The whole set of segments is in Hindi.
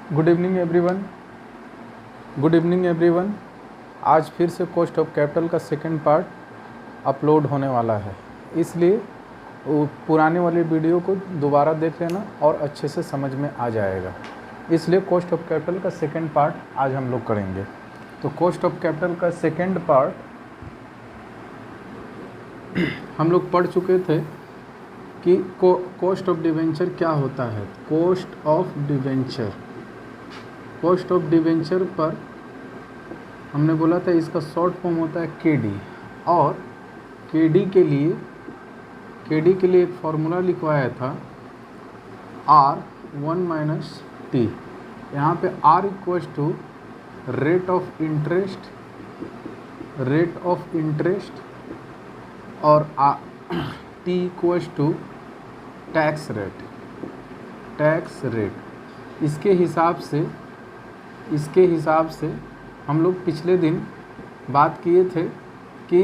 Good evening everyone. Good evening everyone. आज फिर से कॉस्ट ऑफ कैपिटल का सेकंड पार्ट अपलोड होने वाला है, इसलिए पुराने वाली वीडियो को दोबारा देख लेना और अच्छे से समझ में आ जाएगा। इसलिए कॉस्ट ऑफ कैपिटल का सेकंड पार्ट आज हम लोग करेंगे। तो कॉस्ट ऑफ कैपिटल का सेकंड पार्ट हम लोग पढ़ चुके थे कि कॉस्ट ऑफ डिवेंचर क्या होता है। कॉस्ट ऑफ डिवेंचर पर हमने बोला था इसका शॉर्ट फॉर्म होता है केडी, और केडी के लिए एक फॉर्मूला लिखवाया था R1 - T। यहाँ पे R equals to rate of interest और T equals to tax rate. इसके हिसाब से हम लोग पिछले दिन बात किए थे कि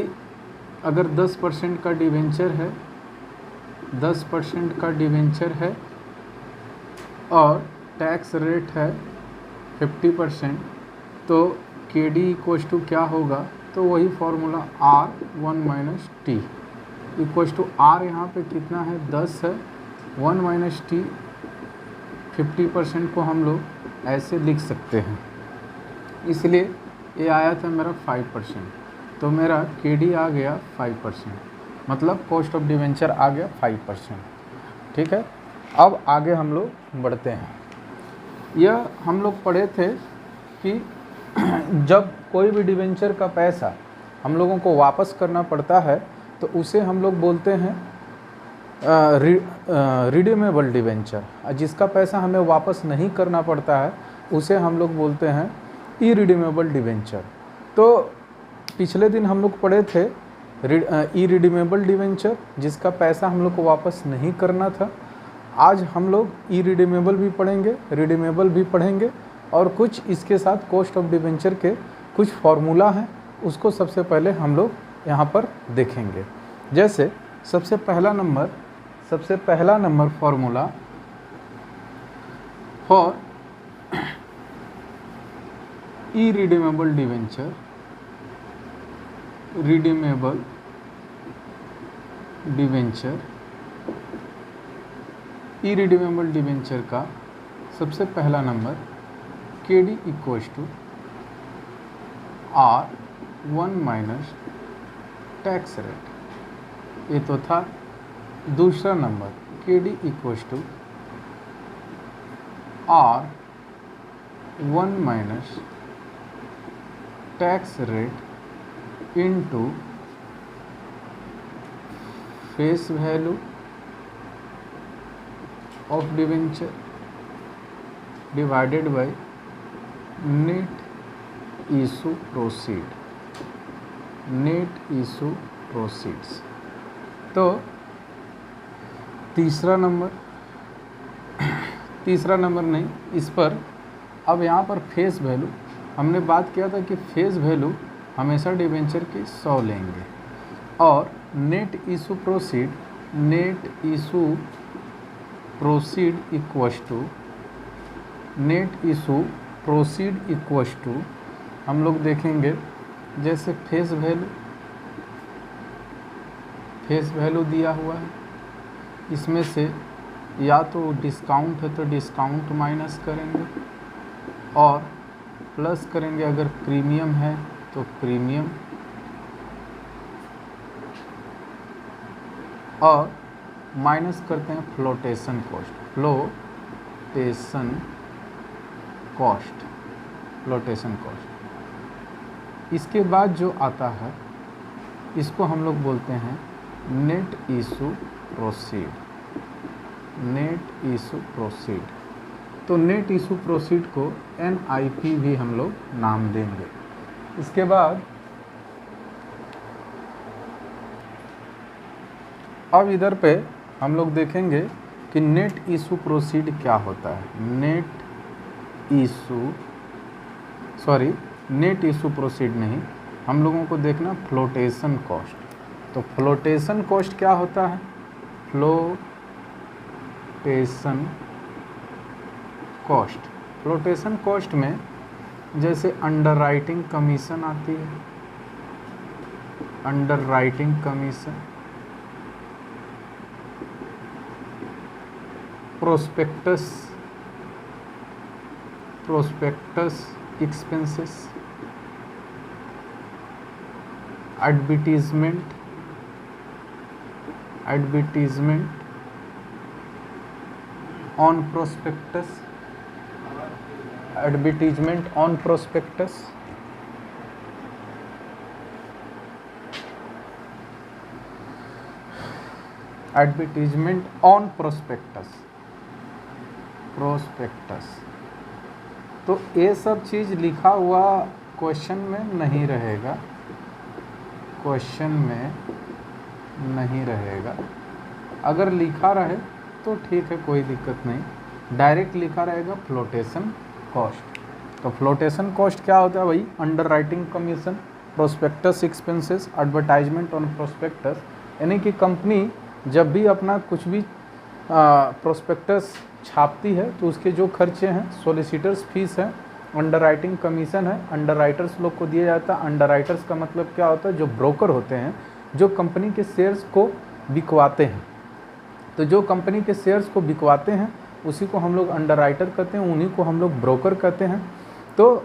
अगर 10% का डिवेंचर है और टैक्स रेट है 50%, तो KD इक्वल्स टू क्या होगा, तो वही formula R1 - T equals to R यहाँ पे कितना है 10 है, 1 - T 50% को हम लोग ऐसे लिख सकते हैं। इसलिए ये आया था मेरा 5%, तो मेरा KD आ गया 5%, मतलब कॉस्ट ऑफ डिवेंचर आ गया 5%। ठीक है, अब आगे हम लोग बढ़ते हैं। यह हम लोग पढ़े थे कि जब कोई भी डिवेंचर का पैसा हम लोगों को वापस करना पड़ता है तो उसे हम लोग बोलते हैं रिडीमेबल डिवेंचर। जिसका पैसा हमें वापस नहीं करना पड़ता है उसे हम लोग बोलते हैं इरिडीमेबल डिवेंचर। तो पिछले दिन हम लोग पढ़े थे इरिडीमेबल डिवेंचर, जिसका पैसा हम लोग को वापस नहीं करना था। आज हम लोग इरिडीमेबल भी पढ़ेंगे, रिडीमेबल भी पढ़ेंगे, और कुछ इसके साथ कॉस्ट ऑफ डिवेंचर के कुछ फार्मूला हैं, उसको सबसे पहले हम लोग यहाँ पर देखेंगे। जैसे सबसे पहला number formula for irredeemable debenture का सबसे पहला number KD equals to R1 - tax rate, ये तो था। दूसरा number KD equals to R1 - tax rate into face value of debenture divided by net issue proceeds. तो तीसरा नंबर नहीं, इस पर अब यहाँ पर फेस वैल्यू हमने बात किया था कि फेस वैल्यू हमेशा डिवेंचर की 100 लेंगे, और net issue proceed equals to हम लोग देखेंगे। जैसे फेस वैल्यू दिया हुआ है, इसमें से या तो डिस्काउंट है तो डिस्काउंट माइनस करेंगे, और प्लस करेंगे अगर प्रीमियम है तो प्रीमियम, और माइनस करते हैं फ्लोटेशन कॉस्ट। इसके बाद जो आता है इसको हम लोग बोलते हैं नेट इशू प्रोसीड। तो नेट इशू प्रोसीड को NIP भी हम लोग नाम देंगे। इसके बाद अब इधर पे हम लोग देखेंगे कि नेट इशू प्रोसीड क्या होता है। नेट इशू प्रोसीड नहीं, हम लोगों को देखना फ्लोटेशन कॉस्ट। तो फ्लोटेशन कॉस्ट क्या होता है, फ्लोटेशन कॉस्ट फ्लोटेशन कॉस्ट में जैसे अंडरराइटिंग कमीशन आती है, underwriting commission, prospectus expenses, advertisement on prospectus, advertisement on prospectus, advertisement on prospectus, तो ये सब चीज़ लिखा हुआ क्वेश्चन में नहीं रहेगा, क्वेश्चन में नहीं रहेगा। अगर लिखा रहे तो ठीक है, कोई दिक्कत नहीं। डायरेक्ट लिखा रहेगा फ्लोटेशन कॉस्ट। तो फ्लोटेशन कॉस्ट क्या होता है भाई? Underwriting commission, prospectus expenses, advertisement on prospectus, यानी कि कंपनी जब भी अपना कुछ भी प्रोस्पेक्टस छापती है तो उसके जो खर्चे हैं, सोलिसिटर्स फीस है, अंडरराइटिंग कमीशन है, अंडरराइटर्स लोग को दिया जाता है। अंडरराइटर्स का मतलब क्या होता है? जो ब्रोकर होते हैं, जो कंपनी के शेयर्स को बिकवाते हैं। तो जो कंपनी के शेयर्स को बिकवाते हैं उसी को हम लोग अंडरराइटर कहते हैं, उन्हीं को हम लोग ब्रोकर कहते हैं। तो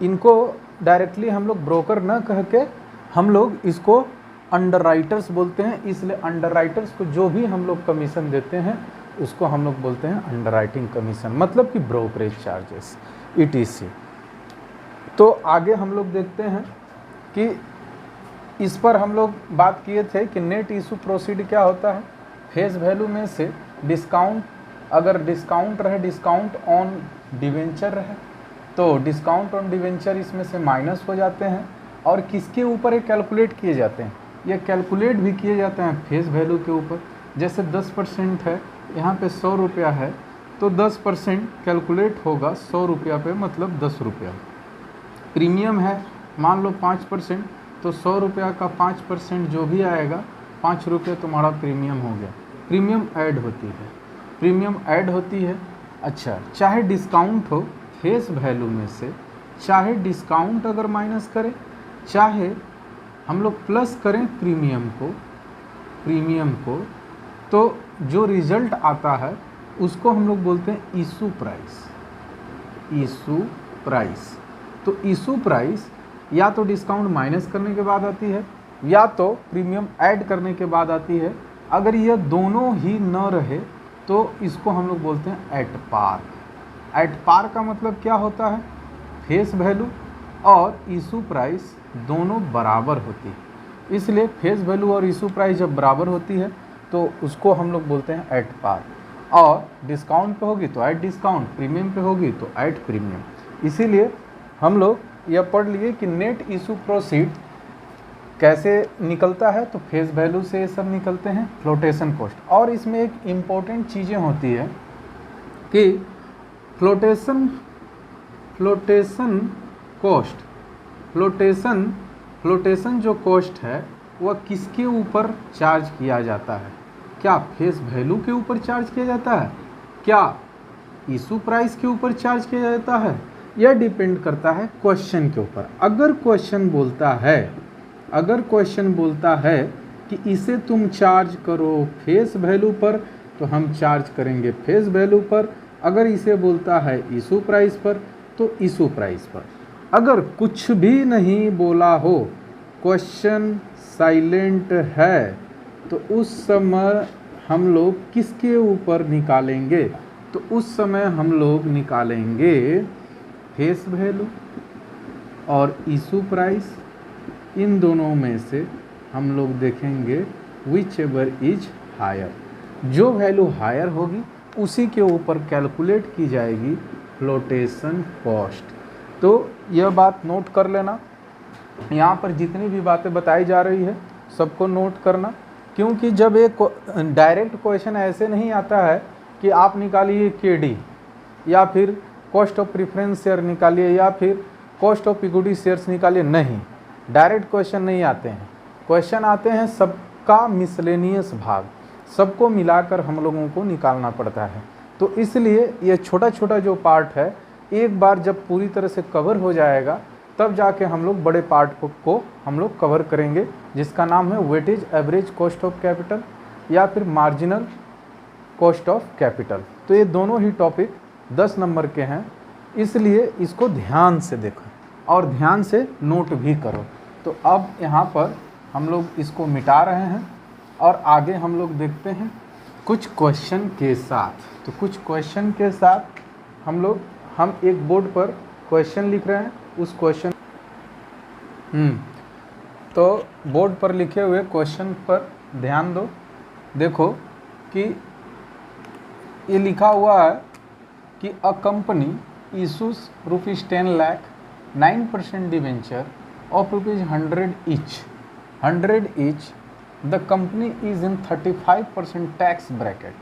इनको डायरेक्टली हम लोग ब्रोकर न कह के हम लोग इसको अंडरराइटर्स बोलते हैं। इसलिए अंडरराइटर्स को जो भी हम लोग कमीशन देते हैं उसको हम लोग बोलते हैं अंडरराइटिंग कमीशन, मतलब कि ब्रोकरेज चार्जेस ETC। तो आगे हम लोग देखते हैं कि इस पर हम लोग बात किए थे कि नेट इशू प्रोसीड क्या होता है। फेस वैल्यू में से डिस्काउंट, अगर डिस्काउंट रहे, डिस्काउंट ऑन डिवेंचर रहे तो डिस्काउंट ऑन डिवेंचर इसमें से माइनस हो जाते हैं। और किसके ऊपर ये कैलकुलेट किए जाते हैं? ये कैलकुलेट भी किए जाते हैं फेस वैल्यू के ऊपर। जैसे 10% है, यहाँ पे 100 रुपया है तो 10% कैलकुलेट होगा 100 रुपया पे, मतलब 10 रुपया। प्रीमियम है मान लो 5%, तो 100 रुपया का 5% जो भी आएगा 5 रुपये तुम्हारा प्रीमियम हो गया। प्रीमियम ऐड होती है, प्रीमियम ऐड होती है। अच्छा, चाहे डिस्काउंट हो फेस वैल्यू में से, चाहे डिस्काउंट अगर माइनस करें, चाहे हम लोग प्लस करें प्रीमियम को, तो जो रिजल्ट आता है उसको हम लोग बोलते हैं इशू प्राइस। तो इशू प्राइस या तो डिस्काउंट माइनस करने के बाद आती है या तो प्रीमियम ऐड करने के बाद आती है। अगर यह दोनों ही न रहे तो इसको हम लोग बोलते हैं एट पार। एट पार का मतलब क्या होता है? फेस वैल्यू और इशू प्राइस दोनों बराबर होती है। इसलिए फेस वैल्यू और इशू प्राइस जब बराबर होती है तो उसको हम लोग बोलते हैं एट पार। और डिस्काउंट पे होगी तो एट डिस्काउंट, प्रीमियम पे होगी तो एट प्रीमियम। इसीलिए हम लोग यह पढ़ लिए कि नेट इशू प्रोसीड कैसे निकलता है, तो फेस वैल्यू से ये सब निकलते हैं, फ्लोटेशन कॉस्ट। और इसमें एक इम्पोर्टेंट चीज़ें होती है कि फ्लोटेशन कॉस्ट, फ्लोटेशन जो कॉस्ट है वह किसके ऊपर चार्ज किया जाता है? क्या फेस वैल्यू के ऊपर चार्ज किया जाता है? क्या इशू प्राइस के ऊपर चार्ज किया जाता है? यह डिपेंड करता है क्वेश्चन के ऊपर। अगर क्वेश्चन बोलता है कि इसे तुम चार्ज करो फेस वैल्यू पर, तो हम चार्ज करेंगे फेस वैल्यू पर। अगर इसे बोलता है इशू प्राइस पर तो इशू प्राइस पर। अगर कुछ भी नहीं बोला हो, क्वेश्चन साइलेंट है, तो उस समय हम लोग किसके ऊपर निकालेंगे? तो उस समय हम लोग निकालेंगे फेस वैल्यू और इशू प्राइस। इन दोनों में से हम लोग देखेंगे विच एवर इज हायर। जो वैल्यू हायर होगी उसी के ऊपर कैलकुलेट की जाएगी फ्लोटेशन कॉस्ट। तो यह बात नोट कर लेना। यहाँ पर जितनी भी बातें बताई जा रही है सबको नोट करना, क्योंकि जब एक डायरेक्ट क्वेश्चन ऐसे नहीं आता है कि आप निकालिए KD या फिर कॉस्ट ऑफ प्रेफरेंस शेयर निकालिए या फिर कॉस्ट ऑफ इक्विटी शेयर्स निकालिए, नहीं, डायरेक्ट क्वेश्चन नहीं आते हैं। क्वेश्चन आते हैं सबका मिसलेनियस भाग, सबको मिलाकर हम लोगों को निकालना पड़ता है। तो इसलिए ये छोटा छोटा जो पार्ट है एक बार जब पूरी तरह से कवर हो जाएगा तब जाके हम लोग बड़े पार्ट को हम लोग कवर करेंगे, जिसका नाम है weightage average cost of capital या फिर मार्जिनल कॉस्ट ऑफ कैपिटल। तो ये दोनों ही टॉपिक 10 नंबर के हैं, इसलिए इसको ध्यान से देखो और ध्यान से नोट भी करो। तो अब यहाँ पर हम लोग इसको मिटा रहे हैं और आगे हम लोग देखते हैं कुछ क्वेश्चन के साथ। तो कुछ क्वेश्चन के साथ हम एक बोर्ड पर क्वेश्चन लिख रहे हैं। उस क्वेश्चन तो बोर्ड पर लिखे हुए क्वेश्चन पर ध्यान दो। देखो कि ये लिखा हुआ है कि a company issues ₹10 lakh 9% debenture of ₹100 each। The company is in 35% tax bracket.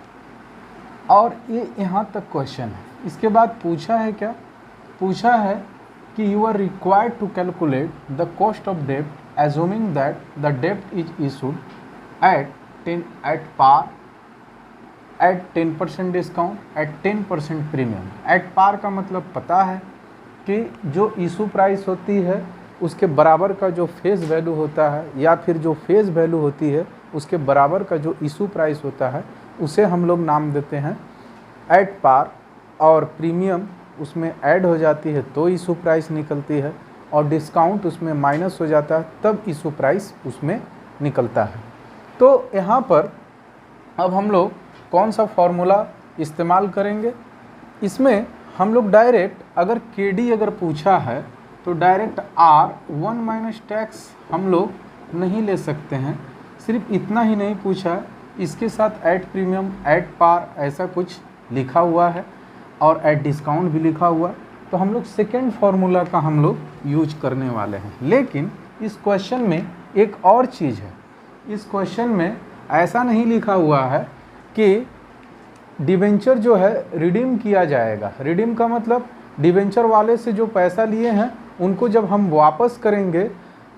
और ये यहाँ तक क्वेश्चन है। इसके बाद पूछा है क्या? पूछा है कि you are required to calculate the cost of डेब्ट एज्यूमिंग दैट द डेब्ट is issued at par eight 10% discount at 10% premium. At par का मतलब पता है कि जो इशू प्राइस होती है उसके बराबर का जो फेस वैल्यू होता है या फिर जो फेस वैल्यू होती है उसके बराबर का जो इशू प्राइस होता है उसे हम लोग नाम देते हैं एट पार। और प्रीमियम उसमें ऐड हो जाती है तो इशू प्राइस निकलती है, और डिस्काउंट उसमें माइनस हो जाता है तब इशू प्राइस उसमें निकलता है। तो यहाँ पर अब हम लोग कौन सा फॉर्मूला इस्तेमाल करेंगे? इसमें हम लोग डायरेक्ट अगर केडी अगर पूछा है तो डायरेक्ट R1 माइनस टैक्स हम लोग नहीं ले सकते हैं। सिर्फ इतना ही नहीं पूछा है, इसके साथ ऐट प्रीमियम ऐट पार ऐसा कुछ लिखा हुआ है और ऐट डिस्काउंट भी लिखा हुआ है। तो हम लोग सेकेंड फार्मूला का हम लोग यूज करने वाले हैं। लेकिन इस क्वेश्चन में एक और चीज़ है। इस क्वेश्चन में ऐसा नहीं लिखा हुआ है कि डिबेंचर जो है रिडीम किया जाएगा। रिडीम का मतलब डिबेंचर वाले से जो पैसा लिए हैं उनको जब हम वापस करेंगे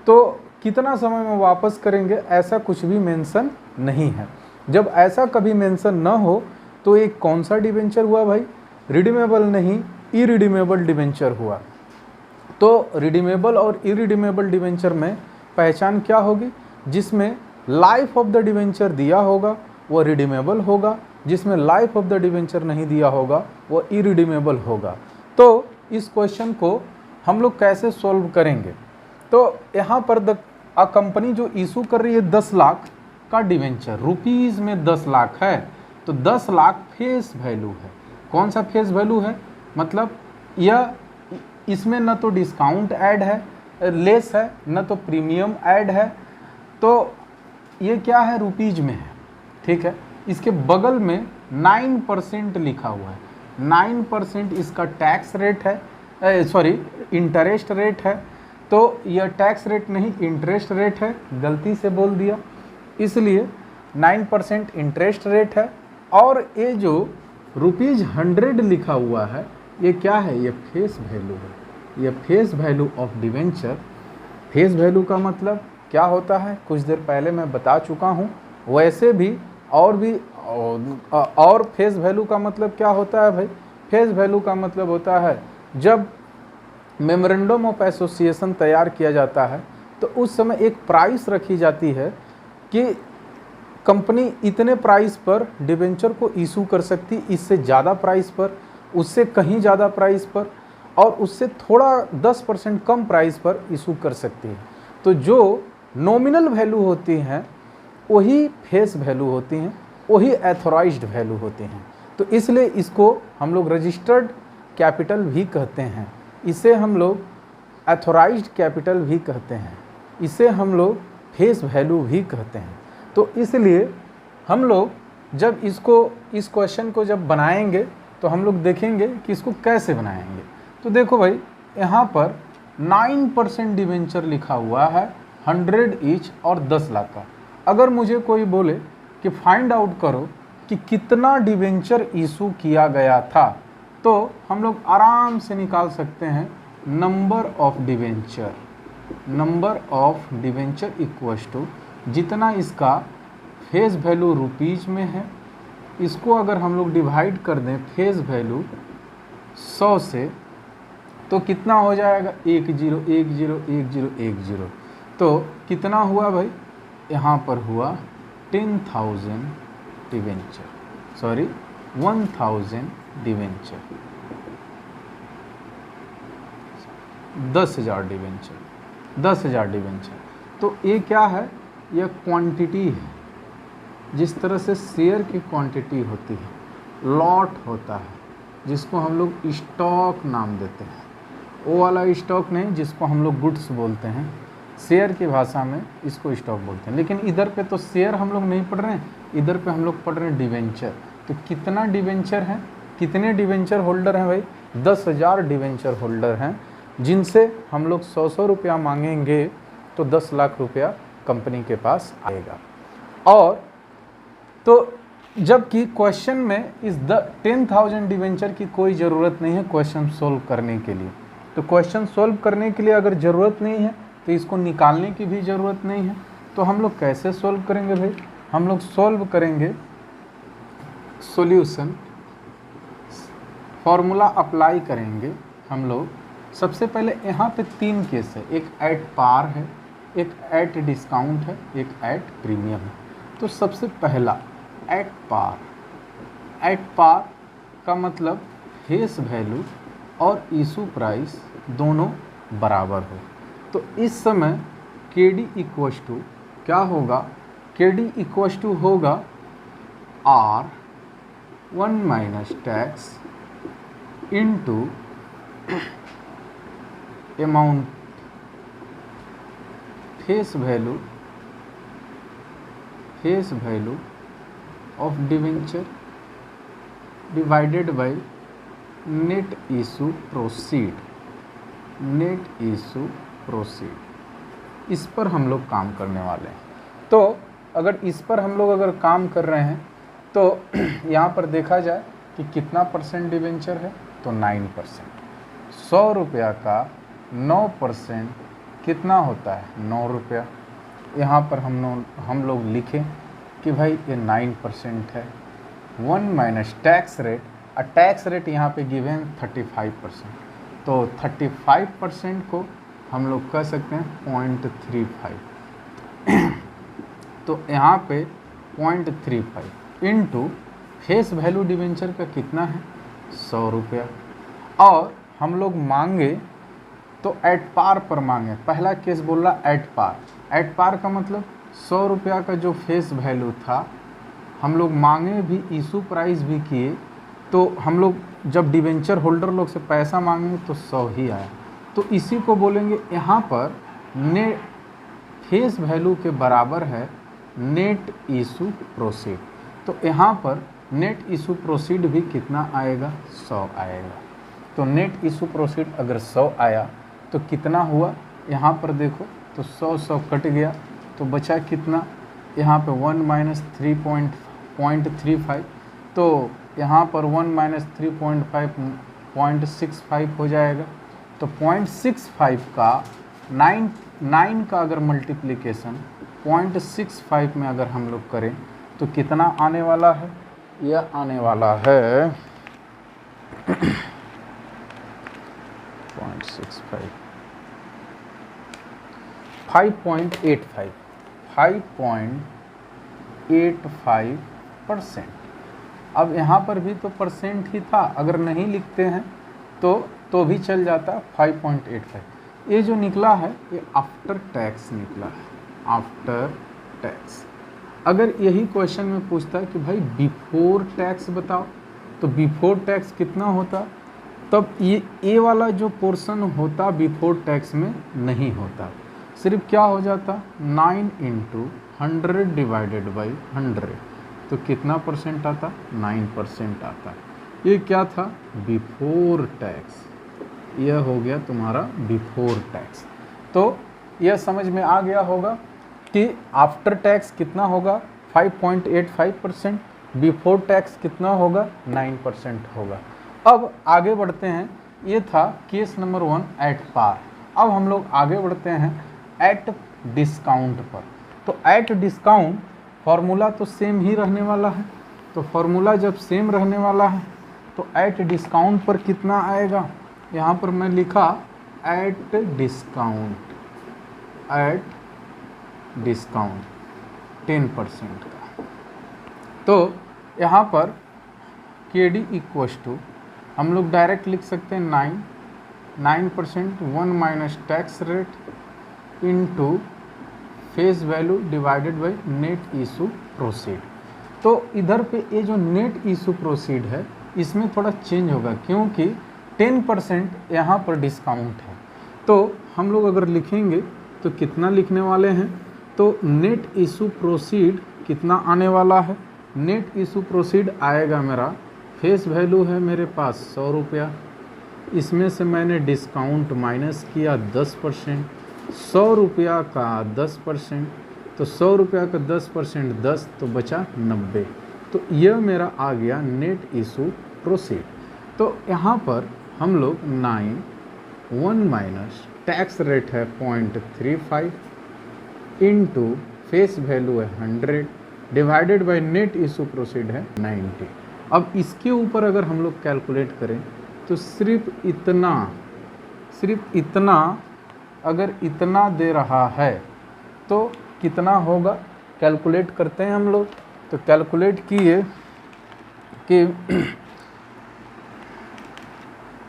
तो कितना समय में वापस करेंगे, ऐसा कुछ भी मेंशन नहीं है। जब ऐसा कभी मेंशन न हो तो एक कौन सा डिबेंचर हुआ भाई? रिडीमेबल नहीं, इरिडीमेबल डिबेंचर हुआ। तो रिडीमेबल और इरिडीमेबल डिबेंचर में पहचान क्या होगी? जिसमें लाइफ ऑफ द डिबेंचर दिया होगा वो रिडीमेबल होगा, जिसमें लाइफ ऑफ द डिबेंचर नहीं दिया होगा वो इरिडीमेबल होगा। तो इस क्वेश्चन को हम लोग कैसे सॉल्व करेंगे? तो यहाँ पर कंपनी जो इशू कर रही है 10 लाख का डिबेंचर, रुपीज़ में 10 लाख है, तो 10 लाख फेस वैल्यू है। कौन सा फेस वैल्यू है? मतलब यह इसमें न तो डिस्काउंट ऐड है लेस है, न तो प्रीमियम ऐड है, तो ये क्या है? रुपीज़ में है। ठीक है, इसके बगल में 9% लिखा हुआ है। 9% इसका टैक्स रेट है, इंटरेस्ट रेट है। तो यह टैक्स रेट नहीं इंटरेस्ट रेट है, गलती से बोल दिया, इसलिए 9% इंटरेस्ट रेट है। और ये जो ₹100 लिखा हुआ है ये क्या है? ये फेस वैल्यू है। ये face value of debenture. Face value का मतलब क्या होता है कुछ देर पहले मैं बता चुका हूँ। वैसे भी और फेस वैल्यू का मतलब क्या होता है भाई? फेस वैल्यू का मतलब होता है जब मेमोरेंडम ऑफ एसोसिएशन तैयार किया जाता है तो उस समय एक प्राइस रखी जाती है कि कंपनी इतने प्राइस पर डिबेंचर को इशू कर सकती, इससे ज़्यादा प्राइस पर, उससे कहीं ज़्यादा प्राइस पर और उससे थोड़ा 10% कम प्राइस पर इशू कर सकती है। तो जो नॉमिनल वैल्यू होती हैं वही फेस वैल्यू होती हैं, वही एथोराइज्ड वैल्यू होती हैं। तो इसलिए इसको हम लोग रजिस्टर्ड कैपिटल भी कहते हैं, इसे हम लोग एथोराइज्ड कैपिटल भी कहते हैं, इसे हम लोग फेस वैल्यू भी कहते हैं। तो इसलिए हम लोग जब इस क्वेश्चन को जब बनाएंगे तो हम लोग देखेंगे कि इसको कैसे बनाएंगे। तो देखो भाई यहाँ पर 9% डिवेंचर लिखा हुआ है 100 ईच और 10 लाख का। अगर मुझे कोई बोले कि फाइंड आउट करो कि कितना डिवेंचर इशू किया गया था, तो हम लोग आराम से निकाल सकते हैं number of debenture. Number of debenture equals to जितना इसका फेस वैल्यू रुपीज़ में है, इसको अगर हम लोग डिवाइड कर दें फेस वैल्यू 100 से, तो कितना हो जाएगा 10 10 10 10। तो कितना हुआ भाई, यहाँ पर हुआ 10,000 debenture, sorry 1000 debenture, 10,000 debenture, 10,000 debenture. तो ये क्या है, यह क्वांटिटी है। जिस तरह से शेयर की क्वांटिटी होती है, लॉट होता है जिसको हम लोग स्टॉक नाम देते हैं, वो वाला स्टॉक नहीं जिसको हम लोग गुड्स बोलते हैं, शेयर की भाषा में इसको स्टॉक बोलते हैं। लेकिन इधर पे तो शेयर हम लोग नहीं पढ़ रहे हैं, इधर पे हम लोग पढ़ रहे हैं डिवेंचर। तो कितना डिवेंचर है, कितने डिवेंचर होल्डर हैं भाई, 10,000 डिवेंचर होल्डर हैं, जिनसे हम लोग 100 रुपया मांगेंगे तो 10 लाख रुपया कंपनी के पास आएगा। और तो जबकि क्वेश्चन में इस 10,000 डिवेंचर की कोई ज़रूरत नहीं है क्वेश्चन सोल्व करने के लिए। तो क्वेश्चन सोल्व करने के लिए अगर ज़रूरत नहीं है तो इसको निकालने की भी ज़रूरत नहीं है। तो हम लोग कैसे सोल्व करेंगे भाई, हम लोग सोल्व करेंगे सॉल्यूशन फॉर्मूला अप्लाई करेंगे हम लोग। सबसे पहले यहाँ पे 3 केस है, एक एट पार है, एक एट डिस्काउंट है, एक एट प्रीमियम है। तो सबसे पहला एट पार, एट पार का मतलब फेस वैल्यू और इशू प्राइस दोनों बराबर हो। तो इस समय KD इक्वस टू क्या होगा, KD इक्वस टू होगा R1 minus tax into amount face value of debenture divided by net issue proceed, net issue proceed. इस पर हम लोग काम करने वाले हैं। तो अगर इस पर हम लोग अगर काम कर रहे हैं तो यहाँ पर देखा जाए कि कितना परसेंट डिवेंचर है, तो 9%। 100 रुपया का 9% कितना होता है, 9 रुपया। यहाँ पर हम लोग लिखें कि भाई ये 9% है। 1 माइनस टैक्स रेट, और टैक्स रेट यहाँ पे गिवन 35%। तो 35% को हम लोग कह सकते हैं 0.35। तो यहाँ पे 0.35 इंटू फेस वैल्यू डिवेंचर का कितना है, 100 रुपया। और हम लोग मांगे तो एट पार पर मांगे। पहला केस बोल रहा एट पार, एट पार का मतलब 100 रुपया का जो फेस वैल्यू था, हम लोग मांगे भी, इशू प्राइस भी किए, तो हम लोग जब डिवेंचर होल्डर लोग से पैसा मांगेंगे तो 100 ही आया। तो इसी को बोलेंगे यहाँ पर नेट फेस वैल्यू के बराबर है नेट इशू प्रोसीड। तो यहाँ पर नेट इशू प्रोसीड भी कितना आएगा, 100 आएगा। तो नेट इशू प्रोसीड अगर 100 आया तो कितना हुआ, यहाँ पर देखो तो 100 कट गया, तो बचा कितना, यहाँ पे 1 माइनस 3.35। तो यहाँ पर 1 माइनस 3.5 0.65 हो जाएगा। तो 0.65 का 9 का अगर मल्टीप्लिकेशन 0.65 में अगर हम लोग करें तो कितना आने वाला है, यह आने वाला है 0.65 5.85%। अब यहाँ पर भी तो परसेंट ही था, अगर नहीं लिखते हैं तो भी चल जाता 5.85। ये जो निकला है ये आफ्टर टैक्स निकला है, आफ्टर टैक्स। अगर यही क्वेश्चन में पूछता है कि भाई बिफोर टैक्स बताओ, तो बिफोर टैक्स कितना होता, तब ये वाला जो पोर्शन होता बिफोर टैक्स में नहीं होता, सिर्फ क्या हो जाता 9 इंटू 100 डिवाइडेड बाई 100। तो कितना परसेंट आता, 9% आता। ये क्या था, बिफोर टैक्स। यह हो गया तुम्हारा बिफोर टैक्स। तो यह समझ में आ गया होगा कि आफ्टर टैक्स कितना होगा 5.85%, बिफोर टैक्स कितना होगा 9% होगा। अब आगे बढ़ते हैं, ये था केस नंबर 1 एट पार। अब हम लोग आगे बढ़ते हैं एट डिस्काउंट पर। तो एट डिस्काउंट फॉर्मूला तो सेम ही रहने वाला है। तो फॉर्मूला जब सेम रहने वाला है तो एट डिस्काउंट पर कितना आएगा, यहाँ पर मैं लिखा एट डिस्काउंट, एट डिस्काउंट 10% का। तो यहाँ पर KD इक्वस टू हम लोग डायरेक्ट लिख सकते हैं 9% 1 minus tax rate into face value divided by net issue proceed. तो इधर पे ये जो नेट इशू प्रोसीड है इसमें थोड़ा चेंज होगा, क्योंकि 10% यहाँ पर डिस्काउंट है। तो हम लोग अगर लिखेंगे तो कितना लिखने वाले हैं, तो नेट इशू प्रोसीड कितना आने वाला है, नेट इशू प्रोसीड आएगा मेरा, फेस वैल्यू है मेरे पास 100 रुपया, इसमें से मैंने डिस्काउंट माइनस किया 10%, 100 रुपया का 10%, तो 100 रुपया का 10% 10, तो बचा 90। तो यह मेरा आ गया नेट इशू प्रोसीड। तो यहाँ पर हम लोग 1 माइनस टैक्स रेट है 0.35 इंटू फेस वैल्यू है 100 divided by net issue proceed है 90। अब इसके ऊपर अगर हम लोग कैलकुलेट करें तो सिर्फ इतना अगर इतना दे रहा है तो कितना होगा, कैलकुलेट करते हैं हम लोग। तो कैलकुलेट किए कि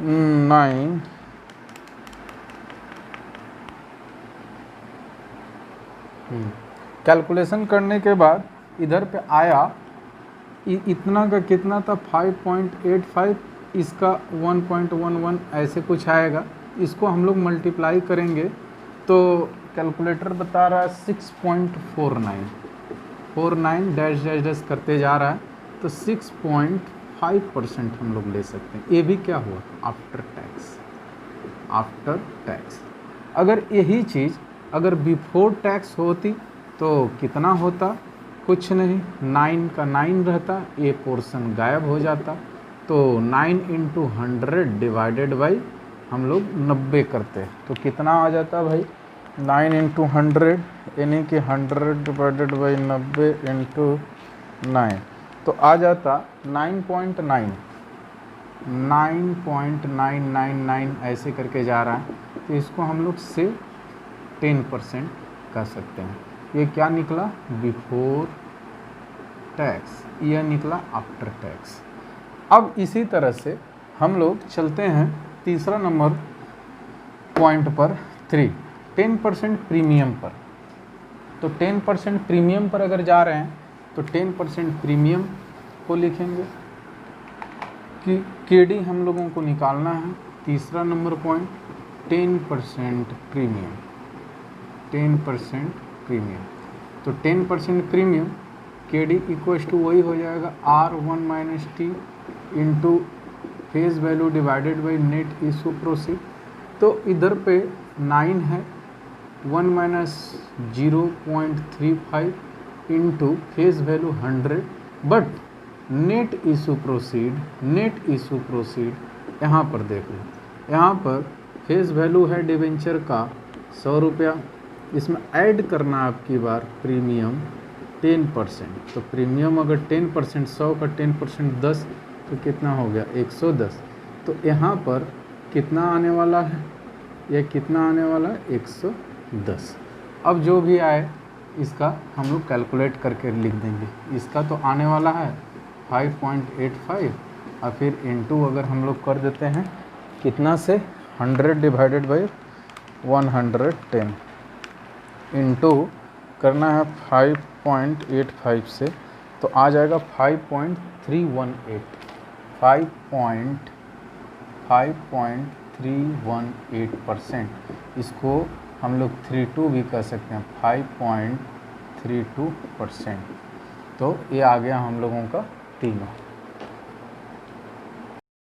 9 कैलकुलेशन करने के बाद इधर पे आया इतना का कितना था 5.85, इसका 1.11 ऐसे कुछ आएगा। इसको हम लोग मल्टीप्लाई करेंगे तो कैलकुलेटर बता रहा है 6.49 डैश डैश डैश करते जा रहा है, तो 6.5% हम लोग ले सकते हैं। ये भी क्या हुआ, आफ्टर टैक्स। अगर यही चीज़ अगर बिफोर टैक्स होती तो कितना होता, कुछ नहीं, 9 का 9 रहता, ये पोर्शन गायब हो जाता। तो 9 इंटू 100 डिवाइडेड बाई हम लोग 90 करते, तो कितना आ जाता भाई, 9 इंटू 100 यानी कि 100 डिवाइडेड बाई 90 इंटू 9, तो आ जाता 9.9999 ऐसे करके जा रहा है। तो इसको हम लोग से 10% कर सकते हैं। ये क्या निकला, बिफोर टैक्स, यह निकला आफ्टर टैक्स। अब इसी तरह से हम लोग चलते हैं तीसरा नंबर पॉइंट पर 3, 10% प्रीमियम पर। तो 10% प्रीमियम पर अगर जा रहे हैं तो 10% प्रीमियम को लिखेंगे कि KD हम लोगों को निकालना है। तीसरा नंबर पॉइंट 10% प्रीमियम, 10% प्रीमियम। तो 10% प्रीमियम KD इक्वल्स टू वही हो जाएगा R1 minus T into face value divided by net issue proceed. तो इधर पे 9 है, 1 minus 0.35 into face value 100, but net issue proceed यहाँ पर देख लो, यहाँ पर फेस वैल्यू है डिवेंचर का 100 रुपया, इसमें ऐड करना आपकी बार प्रीमियम 10%। तो प्रीमियम अगर 10%, 100 का 10% 10, तो कितना हो गया 110। तो यहाँ पर कितना आने वाला है, यह कितना आने वाला है 110। अब जो भी आए इसका हम लोग कैलकुलेट करके लिख देंगे। इसका तो आने वाला है 5.85 और फिर इनटू अगर हम लोग कर देते हैं कितना से 100 डिवाइडेड बाई 110 इनटू करना है 5.85 से, तो आ जाएगा 5.318%। इसको हम लोग 32 भी कह सकते हैं, 5.32%। तो ये आ गया हम लोगों का तीनों।